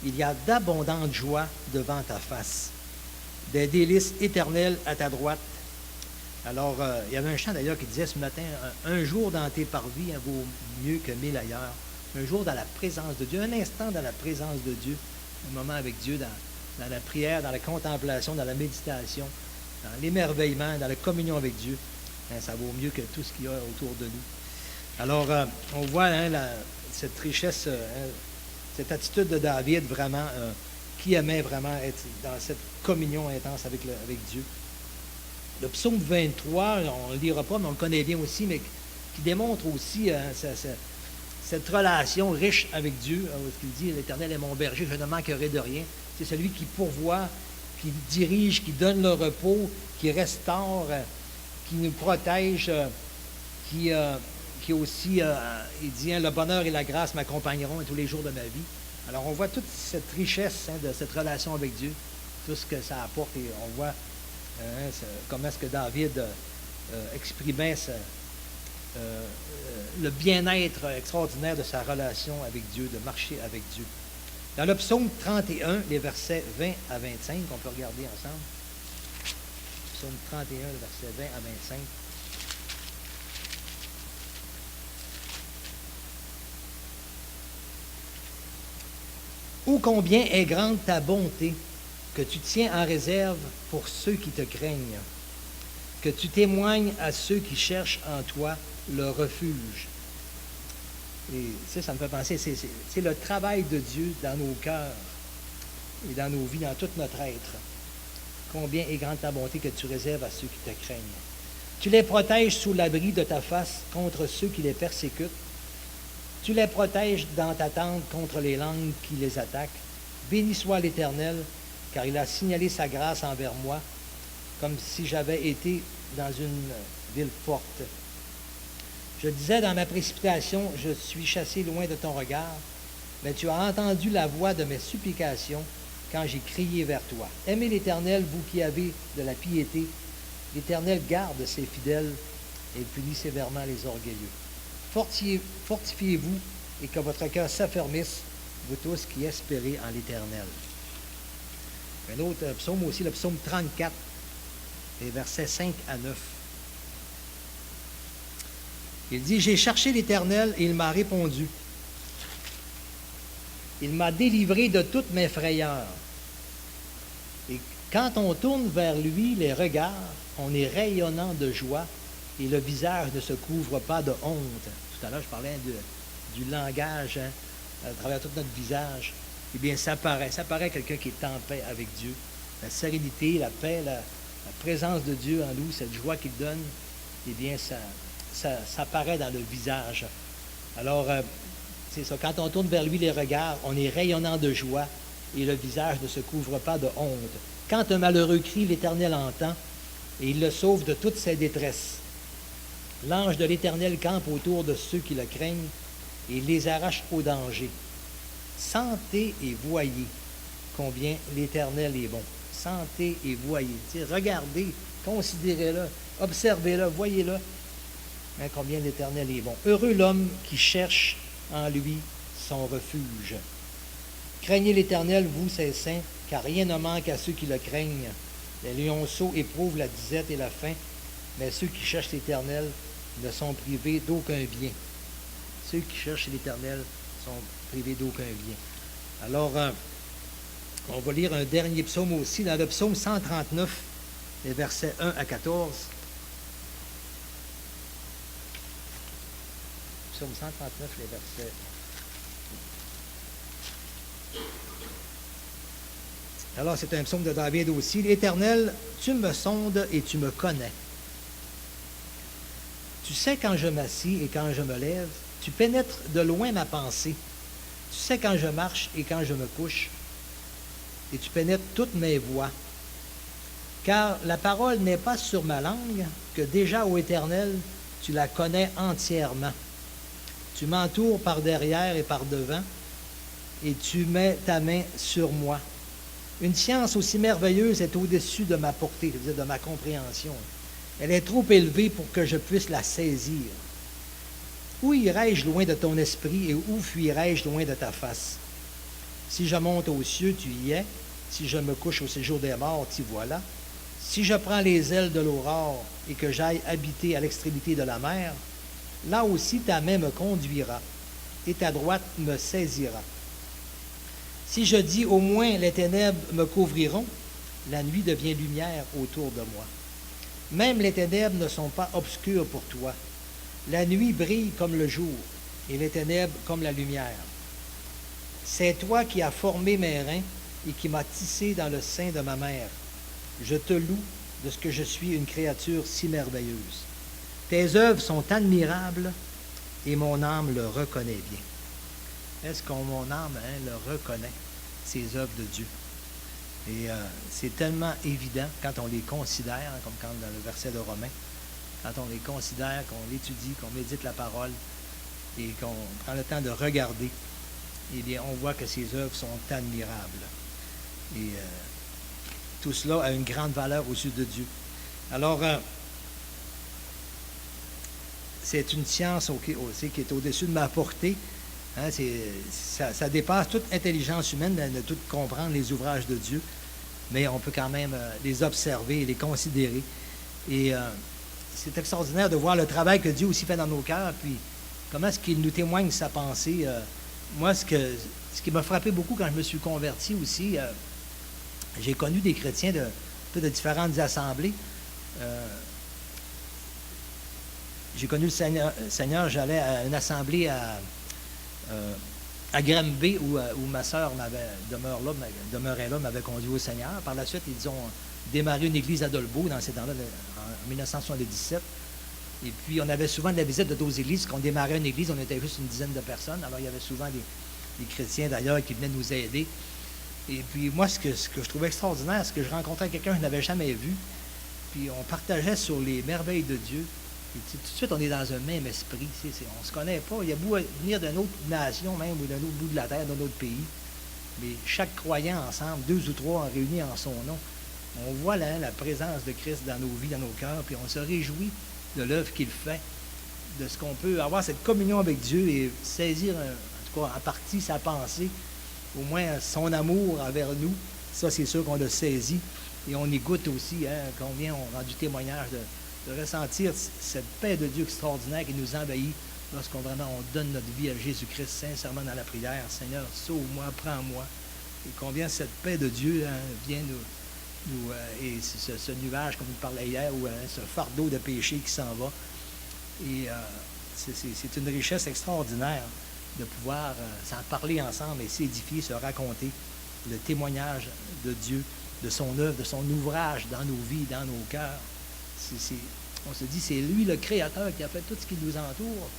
Il y a d'abondantes joies devant ta face, des délices éternelles à ta droite. » Alors, il y avait un chant d'ailleurs qui disait ce matin, « Un jour dans tes parvis vaut mieux que 1000 ailleurs. » Un jour dans la présence de Dieu, un instant dans la présence de Dieu, un moment avec Dieu dans la prière, dans la contemplation, dans la méditation, dans l'émerveillement, dans la communion avec Dieu. Ça vaut mieux que tout ce qu'il y a autour de nous. Alors, on voit cette richesse, cette attitude de David vraiment, qui aimait vraiment être dans cette communion intense avec Dieu. Le psaume 23, on ne le lira pas, mais on le connaît bien aussi, mais qui démontre aussi cette relation riche avec Dieu, ce qu'il dit, « L'Éternel est mon berger, je ne manquerai de rien. » C'est celui qui pourvoit, qui dirige, qui donne le repos, qui restaure, qui nous protège, qui aussi, il dit, « Le bonheur et la grâce m'accompagneront tous les jours de ma vie. » Alors, on voit toute cette richesse de cette relation avec Dieu, tout ce que ça apporte, et on voit comment est-ce que David exprimait le bien-être extraordinaire de sa relation avec Dieu, de marcher avec Dieu. Dans le psaume 31, les versets 20 à 25, on peut regarder ensemble. Psaume 31, les versets 20 à 25. Ô combien est grande ta bonté, que tu tiens en réserve pour ceux qui te craignent, que tu témoignes à ceux qui cherchent en toi le refuge. Et ça me fait penser, c'est le travail de Dieu dans nos cœurs et dans nos vies, dans tout notre être. Combien est grande ta bonté que tu réserves à ceux qui te craignent. Tu les protèges sous l'abri de ta face contre ceux qui les persécutent. Tu les protèges dans ta tente contre les langues qui les attaquent. Béni soit l'Éternel, car il a signalé sa grâce envers moi, comme si j'avais été dans une ville forte. Je disais dans ma précipitation, je suis chassé loin de ton regard. mais tu as entendu la voix de mes supplications quand j'ai crié vers toi. Aimez l'Éternel, vous qui avez de la piété. L'Éternel garde ses fidèles et punit sévèrement les orgueilleux. Fortifiez-vous et que votre cœur s'affermisse, vous tous qui espérez en l'Éternel. Un autre psaume aussi, le psaume 34, les versets 5 à 9. Il dit, « J'ai cherché l'Éternel et il m'a répondu. Il m'a délivré de toutes mes frayeurs. » Et quand on tourne vers lui les regards, on est rayonnant de joie et le visage ne se couvre pas de honte. Tout à l'heure, je parlais du langage à travers tout notre visage. Eh bien, ça paraît quelqu'un qui est en paix avec Dieu. La sérénité, la paix, la présence de Dieu en nous, cette joie qu'il donne, eh bien, ça paraît dans le visage. Alors, c'est ça, quand on tourne vers lui les regards, on est rayonnant de joie et le visage ne se couvre pas de honte. Quand un malheureux crie, l'Éternel entend et il le sauve de toutes ses détresses. L'ange de l'Éternel campe autour de ceux qui le craignent et il les arrache au danger. Sentez et voyez combien l'Éternel est bon. Sentez et voyez. Regardez, considérez-le, observez-le, voyez-le, hein, combien l'Éternel est bon. Heureux l'homme qui cherche en lui son refuge. Craignez l'Éternel, vous, ses saints, car rien ne manque à ceux qui le craignent. Les lionceaux éprouvent la disette et la faim, mais ceux qui cherchent l'Éternel ne sont privés d'aucun bien. Ceux qui cherchent l'Éternel sont privés d'aucun bien. Alors, on va lire un dernier psaume aussi, dans le psaume 139, les versets 1 à 14. Psaume 139, les versets. Alors, c'est un psaume de David aussi. L'Éternel, tu me sondes et tu me connais. Tu sais quand je m'assis et quand je me lève. Tu pénètres de loin ma pensée. Tu sais quand je marche et quand je me couche. Et tu pénètres toutes mes voies. Car la parole n'est pas sur ma langue, que déjà, ô Éternel, tu la connais entièrement. Tu m'entoures par derrière et par devant, et tu mets ta main sur moi. Une science aussi merveilleuse est au-dessus de ma portée, c'est-à-dire de ma compréhension. Elle est trop élevée pour que je puisse la saisir. Où irai-je loin de ton esprit et où fuirai-je loin de ta face? Si je monte aux cieux, tu y es. Si je me couche au séjour des morts, t'y voilà. Si je prends les ailes de l'aurore et que j'aille habiter à l'extrémité de la mer, là aussi ta main me conduira et ta droite me saisira. Si je dis au moins les ténèbres me couvriront, la nuit devient lumière autour de moi. Même les ténèbres ne sont pas obscures pour toi. La nuit brille comme le jour et les ténèbres comme la lumière. C'est toi qui as formé mes reins et qui m'as tissé dans le sein de ma mère. Je te loue de ce que je suis une créature si merveilleuse. Tes œuvres sont admirables et mon âme le reconnaît bien. Est-ce que mon âme le reconnaît, ces œuvres de Dieu? Et c'est tellement évident quand on les considère, comme quand dans le verset de Romains, quand on les considère, qu'on l'étudie, qu'on médite la parole et qu'on prend le temps de regarder, eh bien, on voit que ces œuvres sont admirables. Et tout cela a une grande valeur aux yeux de Dieu. Alors, c'est une science aussi qui est au-dessus de ma portée. Hein, ça dépasse toute intelligence humaine de tout comprendre les ouvrages de Dieu, mais on peut quand même les observer et les considérer. Et c'est extraordinaire de voir le travail que Dieu aussi fait dans nos cœurs, puis comment est-ce qu'il nous témoigne sa pensée. Moi, ce qui m'a frappé beaucoup quand je me suis converti aussi, j'ai connu des chrétiens de différentes assemblées. J'ai connu le Seigneur, j'allais à une assemblée à Granby où ma sœur demeurait là, m'avait conduit au Seigneur. Par la suite, ils ont démarré une église à Dolbeau dans ces temps-là, en 1977. Et puis, on avait souvent de la visite de d'autres églises. Quand on démarrait une église, on était juste une dizaine de personnes. Alors, il y avait souvent des chrétiens, d'ailleurs, qui venaient nous aider. Et puis, moi, ce que je trouvais extraordinaire, c'est que je rencontrais quelqu'un que je n'avais jamais vu. Puis, on partageait sur les merveilles de Dieu. Et tout de suite, on est dans un même esprit. On ne se connaît pas. Il y a beau venir d'une autre nation, même, ou d'un autre bout de la terre, d'un autre pays. Mais chaque croyant ensemble, 2 ou 3 réunis en son nom, on voit là, la présence de Christ dans nos vies, dans nos cœurs, puis on se réjouit de l'œuvre qu'il fait, de ce qu'on peut avoir cette communion avec Dieu et saisir, en tout cas en partie, sa pensée, au moins son amour envers nous. Ça, c'est sûr qu'on l'a saisi. Et on y goûte aussi, combien on rend du témoignage de ressentir cette paix de Dieu extraordinaire qui nous envahit lorsqu'on vraiment on donne notre vie à Jésus-Christ sincèrement dans la prière. Seigneur, sauve-moi, prends-moi. Et combien cette paix de Dieu vient et ce nuage, comme on parlait hier, ou ce fardeau de péché qui s'en va. Et c'est une richesse extraordinaire de pouvoir s'en parler ensemble et s'édifier, se raconter le témoignage de Dieu, de son œuvre, de son ouvrage dans nos vies, dans nos cœurs. On se dit, c'est lui le Créateur qui a fait tout ce qui nous entoure,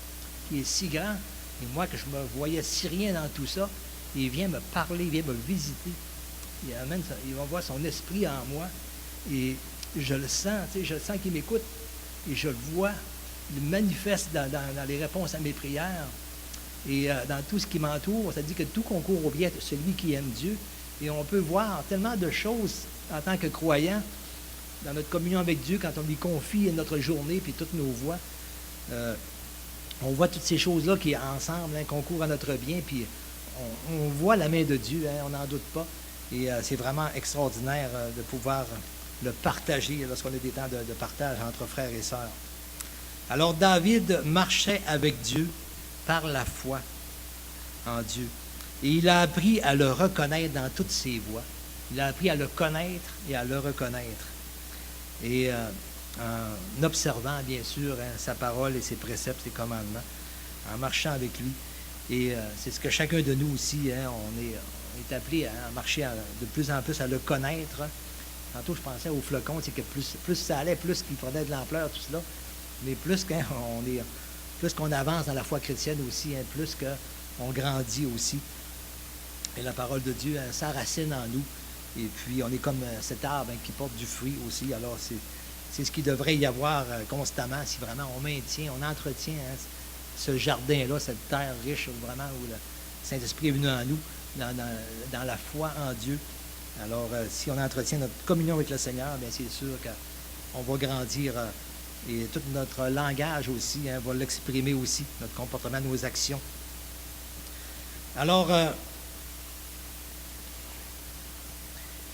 qui est si grand. Et moi, que je me voyais si rien dans tout ça, il vient me parler, il vient me visiter. Il va voir son esprit en moi. Et je le sens, je le sens qu'il m'écoute. Et je le vois, il manifeste dans les réponses à mes prières. Et dans tout ce qui m'entoure, ça dit que tout concourt au bien de celui qui aime Dieu. Et on peut voir tellement de choses en tant que croyant, dans notre communion avec Dieu, quand on lui confie notre journée puis toutes nos voies. On voit toutes ces choses-là qui, ensemble, concourent à notre bien, puis on voit la main de Dieu, on n'en doute pas. Et c'est vraiment extraordinaire de pouvoir le partager lorsqu'on a des temps de partage entre frères et sœurs. Alors, David marchait avec Dieu par la foi en Dieu. Et il a appris à le reconnaître dans toutes ses voies. Il a appris à le connaître et à le reconnaître. Et en observant, bien sûr, sa parole et ses préceptes, ses commandements, en marchant avec lui. Et c'est ce que chacun de nous aussi, on est appelé à marcher de plus en plus à le connaître. Tantôt, je pensais au flocon, c'est que plus ça allait, plus qu'il prenait de l'ampleur, tout cela. Mais plus qu'on avance dans la foi chrétienne aussi, plus qu'on grandit aussi. Et la parole de Dieu s'enracine en nous. Et puis, on est comme cet arbre qui porte du fruit aussi. Alors, c'est ce qu'il devrait y avoir constamment si vraiment on maintient, on entretient ce jardin-là, cette terre riche, vraiment, où le Saint-Esprit est venu en nous, dans la foi en Dieu. Alors, si on entretient notre communion avec le Seigneur, bien, c'est sûr qu'on va grandir et tout notre langage aussi va l'exprimer aussi, notre comportement, nos actions. Alors,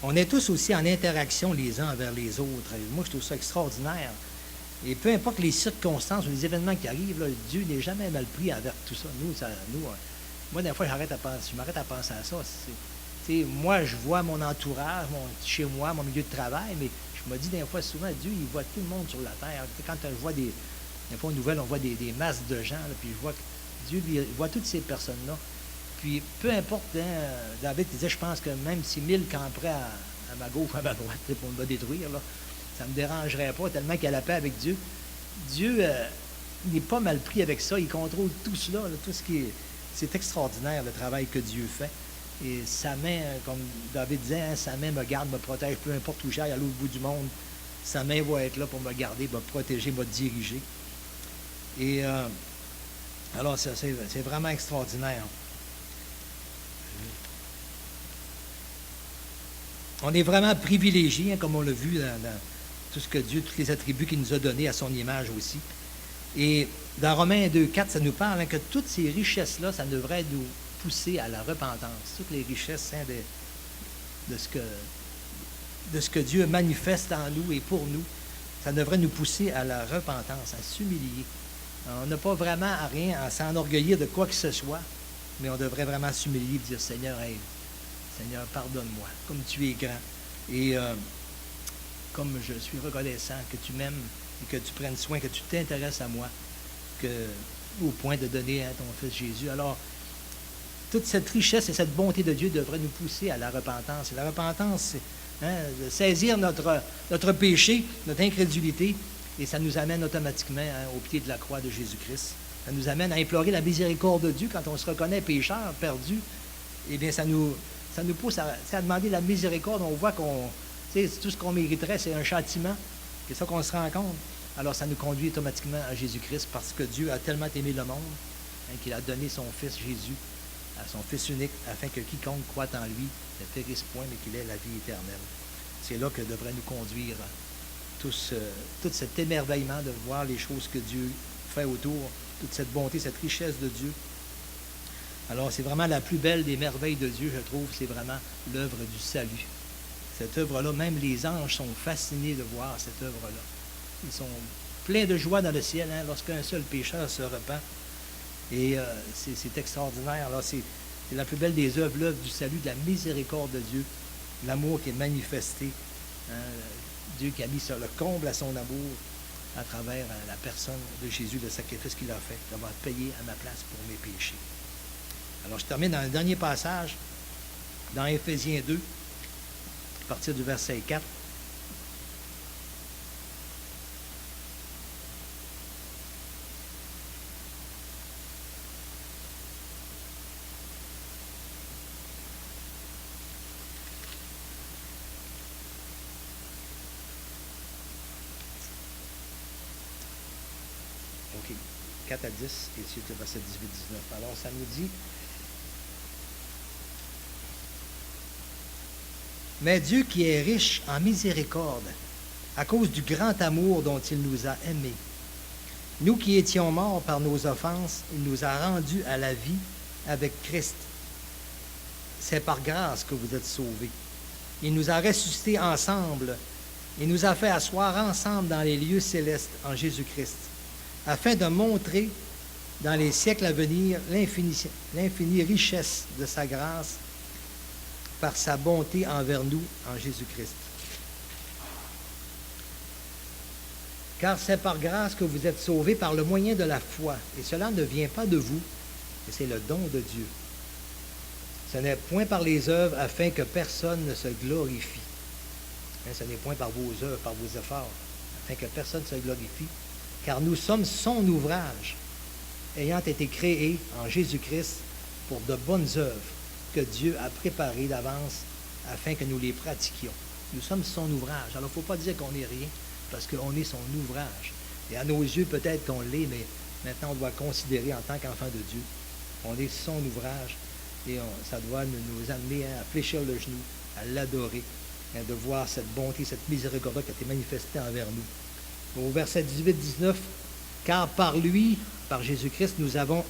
on est tous aussi en interaction les uns envers les autres. Et moi, je trouve ça extraordinaire. Et peu importe les circonstances ou les événements qui arrivent, là, Dieu n'est jamais mal pris envers tout ça. Moi, des fois, je m'arrête à penser à ça. Moi, je vois mon entourage, chez moi, mon milieu de travail, mais je me dis des fois, souvent, Dieu, il voit tout le monde sur la terre. Quand je vois des fois aux nouvelles, on voit des masses de gens, là, puis je vois que Dieu il voit toutes ces personnes-là. Puis, peu importe, David disait, je pense que même si 1000 camperaient à ma gauche ou à ma droite pour me détruire, là, ça ne me dérangerait pas tellement qu'il y a la paix avec Dieu. Dieu n'est pas mal pris avec ça. Il contrôle tout cela, tout ce qui est... C'est extraordinaire, le travail que Dieu fait. Et sa main, comme David disait, sa main me garde, me protège, peu importe où j'aille à l'autre bout du monde. Sa main va être là pour me garder, me protéger, me diriger. Et alors, c'est vraiment extraordinaire. On est vraiment privilégié, comme on l'a vu dans tout ce que Dieu, tous les attributs qu'il nous a donnés à son image aussi. Et dans Romains 2,4, ça nous parle que toutes ces richesses-là, ça devrait nous pousser à la repentance. Toutes les richesses de ce que Dieu manifeste en nous et pour nous, ça devrait nous pousser à la repentance, à s'humilier. On n'a pas vraiment à rien à s'enorgueillir de quoi que ce soit, mais on devrait vraiment s'humilier et dire, Seigneur, Seigneur, pardonne-moi, comme tu es grand. Et comme je suis reconnaissant que tu m'aimes et que tu prennes soin, que tu t'intéresses à moi, au point de donner à ton Fils Jésus. Alors, toute cette richesse et cette bonté de Dieu devrait nous pousser à la repentance. Et la repentance, c'est de saisir notre péché, notre incrédulité, et ça nous amène automatiquement au pied de la croix de Jésus-Christ. Ça nous amène à implorer la miséricorde de Dieu quand on se reconnaît pécheur, perdu. Eh bien, ça nous pousse à demander la miséricorde. On voit tout ce qu'on mériterait, c'est un châtiment. C'est ça qu'on se rend compte. Alors ça nous conduit automatiquement à Jésus-Christ parce que Dieu a tellement aimé le monde qu'il a donné son Fils Jésus, à son Fils unique, afin que quiconque croit en lui ne périsse point, mais qu'il ait la vie éternelle. C'est là que devrait nous conduire tout cet émerveillement de voir les choses que Dieu fait autour, toute cette bonté, cette richesse de Dieu. Alors, c'est vraiment la plus belle des merveilles de Dieu, je trouve, c'est vraiment l'œuvre du salut. Cette œuvre-là, même les anges sont fascinés de voir cette œuvre-là. Ils sont pleins de joie dans le ciel lorsqu'un seul pécheur se repent. Et c'est extraordinaire. Alors, c'est la plus belle des œuvres, l'œuvre du salut, de la miséricorde de Dieu, l'amour qui est manifesté, Dieu qui a mis sur le comble à son amour à travers la personne de Jésus, le sacrifice qu'il a fait, d'avoir payé à ma place pour mes péchés. Alors, je termine dans le dernier passage, dans Éphésiens 2, à partir du verset 4. OK. 4 à 10, et ensuite le verset 18-19. Alors, ça nous dit: Mais Dieu qui est riche en miséricorde, à cause du grand amour dont il nous a aimés, nous qui étions morts par nos offenses, il nous a rendus à la vie avec Christ. C'est par grâce que vous êtes sauvés. Il nous a ressuscités ensemble. Il nous a fait asseoir ensemble dans les lieux célestes en Jésus-Christ, afin de montrer dans les siècles à venir l'infinie richesse de sa grâce par sa bonté envers nous en Jésus-Christ. Car c'est par grâce que vous êtes sauvés par le moyen de la foi, et cela ne vient pas de vous, mais c'est le don de Dieu. Ce n'est point par les œuvres afin que personne ne se glorifie. Ce n'est point par vos œuvres, par vos efforts, afin que personne ne se glorifie, car nous sommes son ouvrage, ayant été créés en Jésus-Christ pour de bonnes œuvres que Dieu a préparées d'avance afin que nous les pratiquions. Nous sommes son ouvrage. Alors, il ne faut pas dire qu'on n'est rien, parce qu'on est son ouvrage. Et à nos yeux, peut-être qu'on l'est, mais maintenant, on doit considérer en tant qu'enfant de Dieu. On est son ouvrage, et ça doit nous amener à fléchir le genou, à l'adorer, de voir cette bonté, cette miséricorde qui a été manifestée envers nous. Au verset 18-19, « Car par lui, par Jésus-Christ, nous avons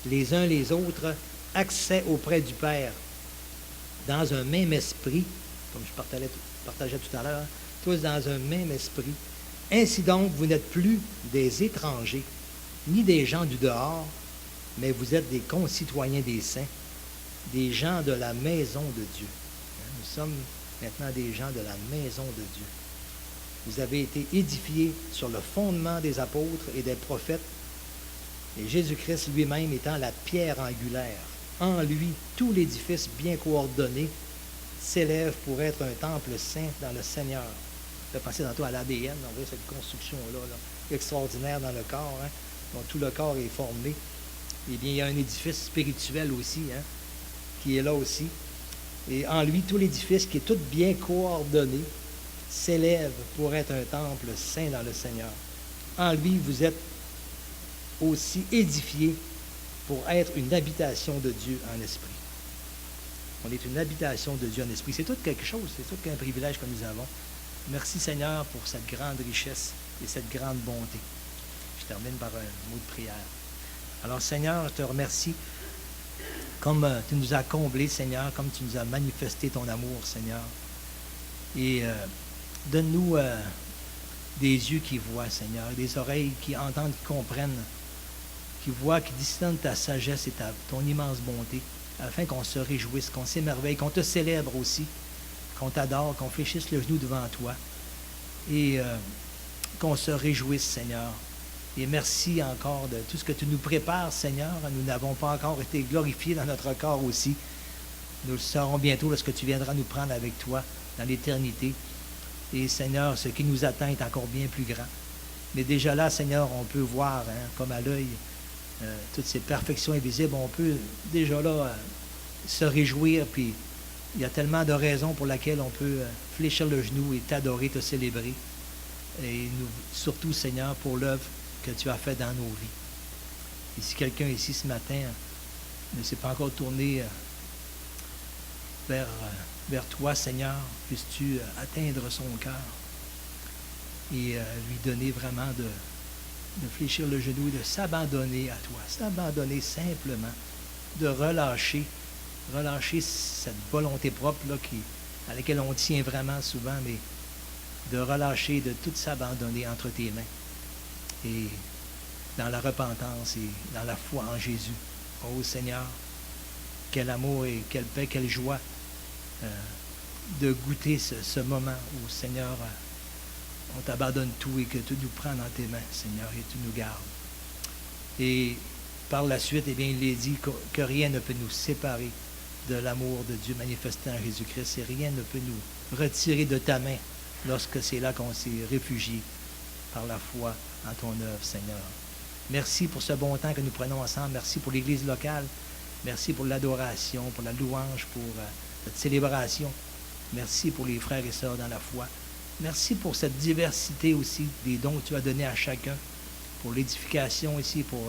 les uns les autres accès auprès du Père, dans un même esprit, comme je partageais tout à l'heure, tous dans un même esprit. Ainsi donc, vous n'êtes plus des étrangers, ni des gens du dehors, mais vous êtes des concitoyens des saints, des gens de la maison de Dieu. » Nous sommes maintenant des gens de la maison de Dieu. Vous avez été édifiés sur le fondement des apôtres et des prophètes, et Jésus-Christ lui-même étant la pierre angulaire. En lui, tout l'édifice bien coordonné s'élève pour être un temple saint dans le Seigneur. Je vais penser tantôt à l'ADN, on voit cette construction-là, extraordinaire dans le corps, dont tout le corps est formé. Eh bien, il y a un édifice spirituel aussi, qui est là aussi. Et en lui, tout l'édifice, qui est tout bien coordonné, s'élève pour être un temple saint dans le Seigneur. En lui, vous êtes aussi édifiés pour être une habitation de Dieu en esprit. On est une habitation de Dieu en esprit. C'est tout quelque chose, c'est tout qu'un privilège que nous avons. Merci Seigneur pour cette grande richesse et cette grande bonté. Je termine par un mot de prière. Alors Seigneur, je te remercie comme tu nous as comblés, Seigneur, comme tu nous as manifesté ton amour, Seigneur. Et donne-nous des yeux qui voient, Seigneur, des oreilles qui entendent, qui comprennent, qui voient, qui discernent ta sagesse et ton immense bonté, afin qu'on se réjouisse, qu'on s'émerveille, qu'on te célèbre aussi, qu'on t'adore, qu'on fléchisse le genou devant toi, et qu'on se réjouisse, Seigneur. Et merci encore de tout ce que tu nous prépares, Seigneur. Nous n'avons pas encore été glorifiés dans notre corps aussi. Nous le saurons bientôt lorsque tu viendras nous prendre avec toi dans l'éternité. Et Seigneur, ce qui nous attend est encore bien plus grand. Mais déjà là, Seigneur, on peut voir, comme à l'œil, toutes ces perfections invisibles. On peut déjà là se réjouir, puis il y a tellement de raisons pour lesquelles on peut fléchir le genou et t'adorer, te célébrer. et nous, surtout, Seigneur, pour l'œuvre que tu as faite dans nos vies. Et si quelqu'un ici ce matin ne s'est pas encore tourné vers toi, Seigneur, puisses-tu atteindre son cœur et lui donner vraiment de fléchir le genou et de s'abandonner à toi, s'abandonner simplement, de relâcher cette volonté propre là, à laquelle on tient vraiment souvent, mais de relâcher, de tout s'abandonner entre tes mains et dans la repentance et dans la foi en Jésus. Oh Seigneur, quel amour et quelle paix, quelle joie de goûter ce moment où, Seigneur, on t'abandonne tout et que tu nous prends dans tes mains, Seigneur, et tu nous gardes. Et par la suite, eh bien, il est dit que rien ne peut nous séparer de l'amour de Dieu manifesté en Jésus-Christ, et rien ne peut nous retirer de ta main lorsque c'est là qu'on s'est réfugié par la foi en ton œuvre, Seigneur. Merci pour ce bon temps que nous prenons ensemble. Merci pour l'Église locale. Merci pour l'adoration, pour la louange, pour cette célébration. Merci pour les frères et sœurs dans la foi. Merci pour cette diversité aussi des dons que tu as donnés à chacun, pour l'édification ici, pour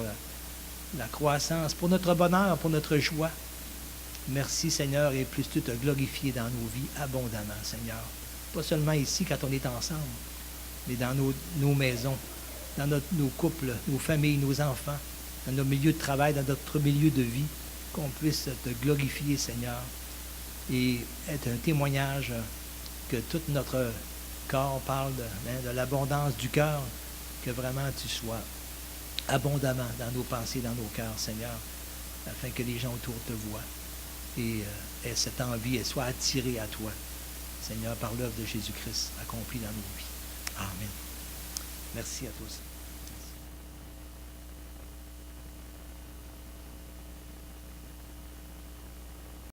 la croissance, pour notre bonheur, pour notre joie. Merci, Seigneur, et plus tu te glorifier dans nos vies abondamment, Seigneur. Pas seulement ici quand on est ensemble, mais dans nos maisons, dans nos couples, nos familles, nos enfants, dans nos milieux de travail, dans notre milieu de vie, qu'on puisse te glorifier, Seigneur, et être un témoignage que tout notre corps parle de l'abondance du cœur, que vraiment tu sois abondamment dans nos pensées, dans nos cœurs, Seigneur, afin que les gens autour te voient et aient cette envie et soient attirés à toi, Seigneur, par l'œuvre de Jésus-Christ accomplie dans nos vies. Amen. Merci à tous.